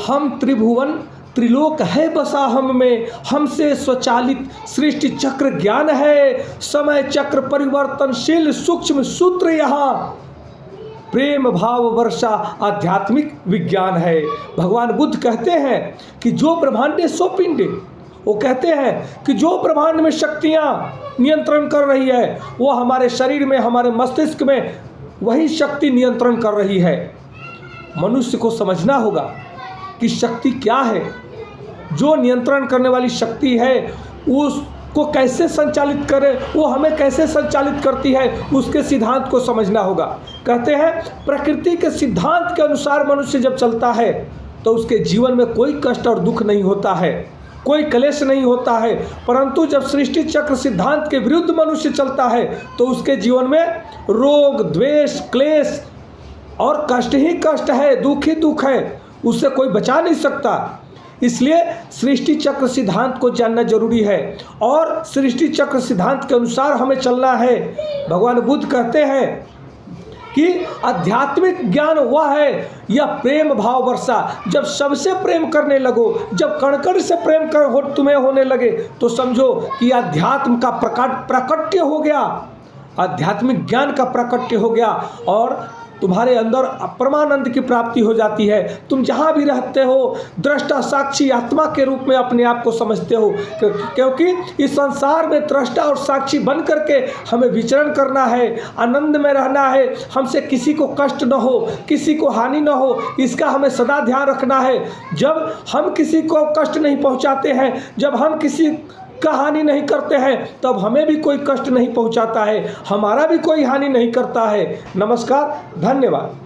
हम त्रिभुवन त्रिलोक है बसा हम में, हमसे स्वचालित सृष्टि चक्र ज्ञान है, समय चक्र परिवर्तनशील सूक्ष्म सूत्र यहाँ, प्रेम भाव वर्षा आध्यात्मिक विज्ञान है। भगवान बुद्ध कहते हैं कि जो ब्रह्मांडे सो पिंडे, वो कहते हैं कि जो ब्रह्मांड में शक्तियाँ नियंत्रण कर रही है वो हमारे शरीर में, हमारे मस्तिष्क में वही शक्ति नियंत्रण कर रही है। मनुष्य को समझना होगा कि शक्ति क्या है, जो नियंत्रण करने वाली शक्ति है उसको कैसे संचालित करे, वो हमें कैसे संचालित करती है, उसके सिद्धांत को समझना होगा। कहते हैं प्रकृति के सिद्धांत के अनुसार मनुष्य जब चलता है तो उसके जीवन में कोई कष्ट और दुख नहीं होता है, कोई क्लेश नहीं होता है। परंतु जब सृष्टि चक्र सिद्धांत के विरुद्ध मनुष्य चलता है तो उसके जीवन में रोग, द्वेष, क्लेश और कष्ट ही कष्ट है, दुख ही दुख है, उससे कोई बचा नहीं सकता। इसलिए सृष्टि चक्र सिद्धांत को जानना जरूरी है और सृष्टि चक्र सिद्धांत के अनुसार हमें चलना है। भगवान बुद्ध कहते हैं कि आध्यात्मिक ज्ञान वह है यह प्रेम भाव वर्षा। जब सबसे प्रेम करने लगो, जब कण-कण से प्रेम तुम्हें होने लगे तो समझो कि अध्यात्म का प्राकट्य हो गया, आध्यात्मिक ज्ञान का प्राकट्य हो गया और तुम्हारे अंदर परमानंद की प्राप्ति हो जाती है। तुम जहाँ भी रहते हो दृष्टा साक्षी आत्मा के रूप में अपने आप को समझते हो, क्योंकि इस संसार में दृष्टा और साक्षी बन करके हमें विचरण करना है, आनंद में रहना है, हमसे किसी को कष्ट न हो, किसी को हानि न हो, इसका हमें सदा ध्यान रखना है। जब हम किसी को कष्ट नहीं पहुँचाते हैं, जब हम किसी का हानि नहीं करते हैं, तब हमें भी कोई कष्ट नहीं पहुंचाता है, हमारा भी कोई हानि नहीं करता है। नमस्कार, धन्यवाद।